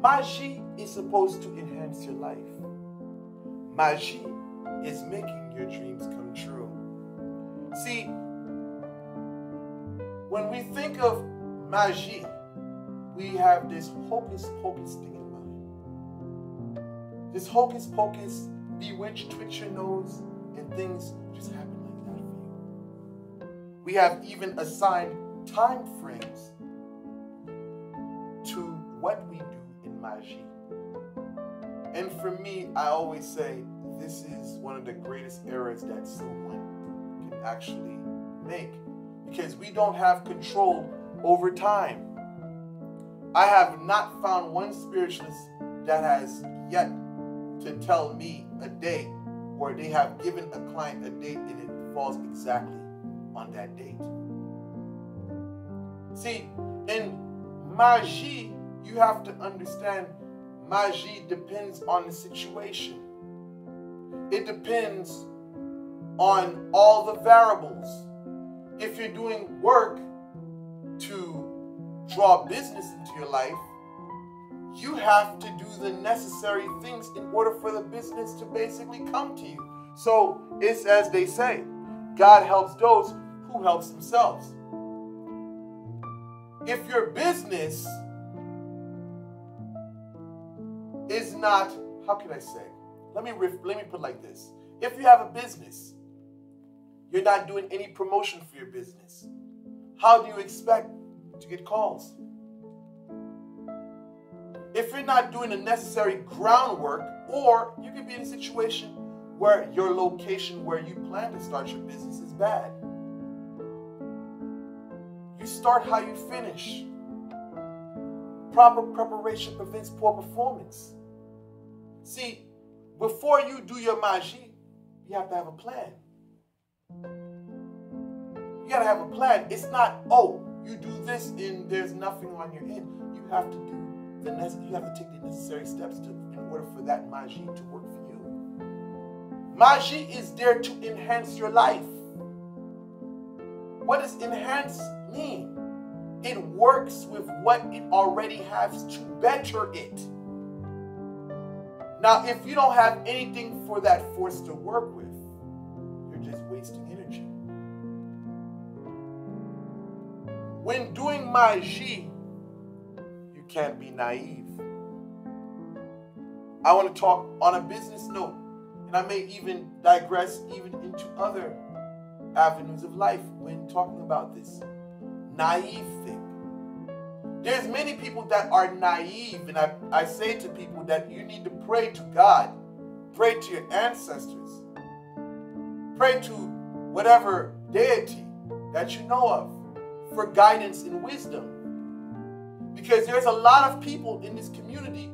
Magi is supposed to enhance your life. Magi is making your dreams come true. See, when we think of Magi, we have this hocus pocus thing in mind. This hocus pocus, bewitch, twitch your nose, and things just happen like that for you. We have even assigned time frames to what we do in Magi. And for me, I always say this is one of the greatest errors that someone can actually make, because we don't have control over time. I have not found one spiritualist that has yet to tell me a date, or they have given a client a date and it falls exactly on that date. See, in Magi, you have to understand, Magi depends on the situation. It depends on all the variables. If you're doing work to draw business into your life, you have to do the necessary things in order for the business to basically come to you. So it's as they say, God helps those who helps themselves. If your business is not, how can I say? Let me put it like this. If you have a business, you're not doing any promotion for your business, how do you expect to get calls? If you're not doing the necessary groundwork, or you could be in a situation where your location where you plan to start your business is bad. You start how you finish. Proper preparation prevents poor performance. See, before you do your Magi, you have to have a plan. You got to have a plan. It's not, oh, you do this and there's nothing on your end. You have to do you have to take the necessary steps in order for that Magi to work for you. Magi is there to enhance your life. What does enhance mean? It works with what it already has to better it. Now, if you don't have anything for that force to work with, you're just wasting energy. When doing Magi, you can't be naive. I want to talk on a business note, and I may even digress even into other avenues of life when talking about this naive thing. There's many people that are naive, and I say to people that you need to pray to God, pray to your ancestors, pray to whatever deity that you know of for guidance and wisdom. Because there's a lot of people in this community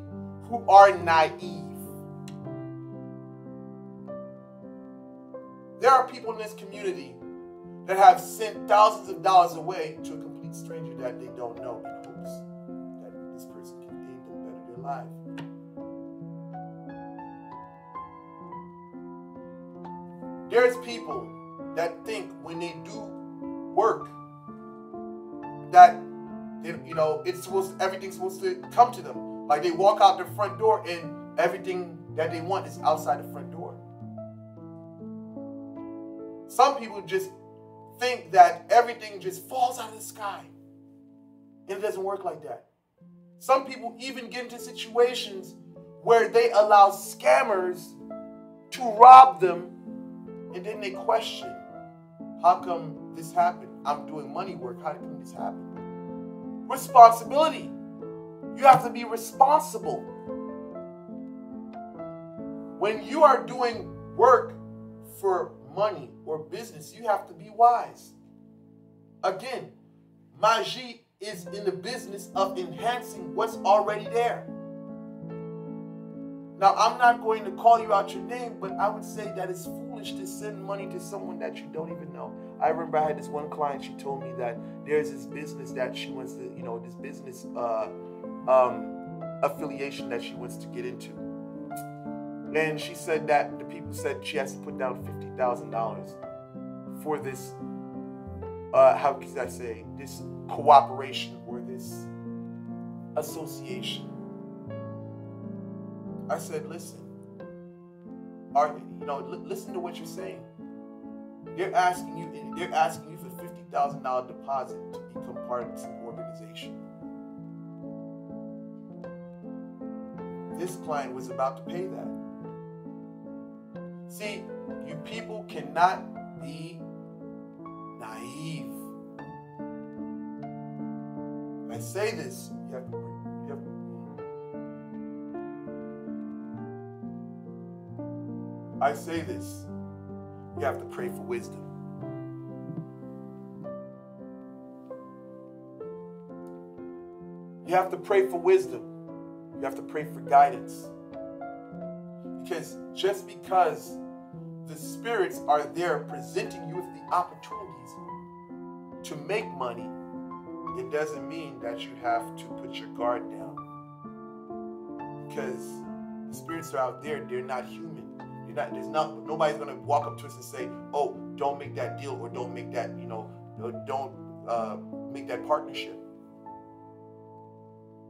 who are naive. There are people in this community that have sent thousands of dollars away to a complete stranger that they don't know in hopes that this person can aid them better their life. There's people that think when they do work that everything's supposed to come to them. Like they walk out the front door and everything that they want is outside the front door. Some people just think that everything just falls out of the sky. And it doesn't work like that. Some people even get into situations where they allow scammers to rob them, and then they question, how come this happened? I'm doing money work. How come this happened? Responsibility. You have to be responsible. When you are doing work for money or business, you have to be wise. Again, Magi is in the business of enhancing what's already there. Now, I'm not going to call you out your name, but I would say that it's foolish to send money to someone that you don't even know. I remember I had this one client, she told me that there's this business that she wants to, this business affiliation that she wants to get into. And she said that the people said she has to put down $50,000 for this, how can I say, this cooperation or this association. I said, listen, listen to what you're saying. They're asking you for $50,000 deposit to become part of some organization. This client was about to pay that. See, you people cannot be naive. I say this, you have to I say this, you have to pray for wisdom. You have to pray for wisdom. You have to pray for guidance. Because just because the spirits are there presenting you with the opportunities to make money, it doesn't mean that you have to put your guard down. Because the spirits are out there, they're not human. Nobody's going to walk up to us and say, oh, don't make that deal, or don't make that, don't make that partnership.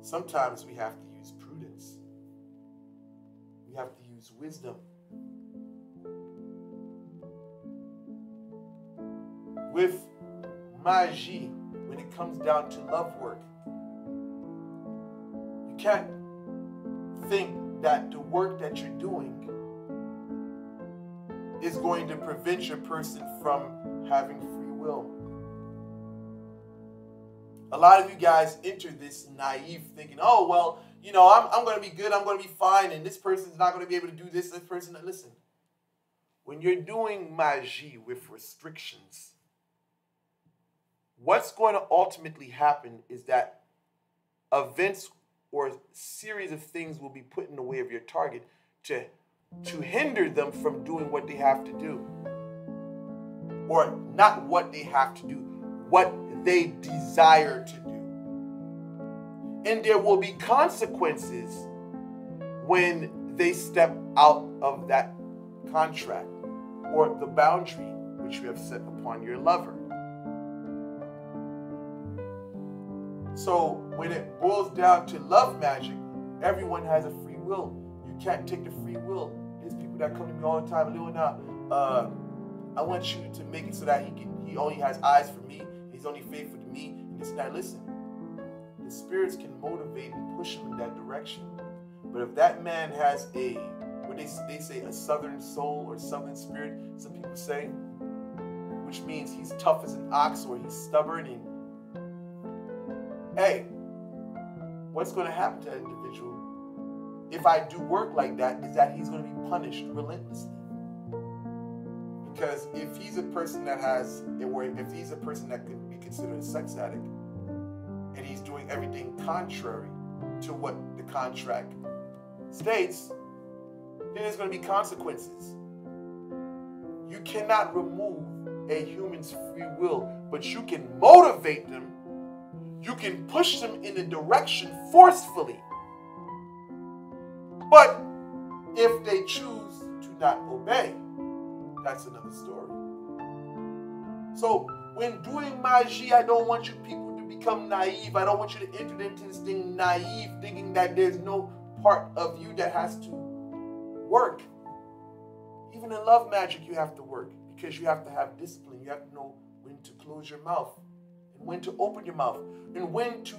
Sometimes we have to use prudence. We have to use wisdom. With Magi, when it comes down to love work, you can't think that the work that you're doing is going to prevent your person from having free will. A lot of you guys enter this naive thinking, oh, well, I'm going to be good, I'm going to be fine, and this person's not going to be able to do this person. Listen, when you're doing Magi with restrictions, what's going to ultimately happen is that events or a series of things will be put in the way of your target to hinder them from doing what they have to do. Or not what they have to do, what they desire to do. And there will be consequences when they step out of that contract or the boundary which you have set upon your lover. So when it boils down to love magic, everyone has a free will. You can't take the free will. There's people that come to me all the time, Leonard, I want you to make it so that he only has eyes for me, he's only faithful to me, and this and that. Listen, the spirits can motivate and push him in that direction. But if that man has they say a southern soul or southern spirit, some people say, which means he's tough as an ox or he's stubborn, and hey, what's going to happen to that individual if I do work like that is that he's going to be punished relentlessly. Because if he's a person that if he's a person that could be considered a sex addict, and he's doing everything contrary to what the contract states, then there's going to be consequences. You cannot remove a human's free will, but you can motivate them. You can push them in a direction forcefully. But if they choose to not obey, that's another story. So when doing Magi, I don't want you people to become naive. I don't want you to enter into this thing naive, thinking that there's no part of you that has to work. Even in love magic, you have to work, because you have to have discipline. You have to know when to close your mouth and when to open your mouth, and when to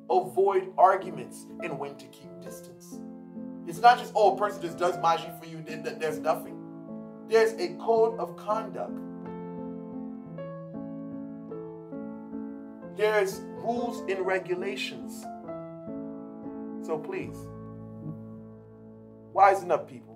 avoid arguments and when to keep distance. It's not just, oh, a person just does Magi for you, then there's nothing. There's a code of conduct. There's rules and regulations. So please, wisen up, people.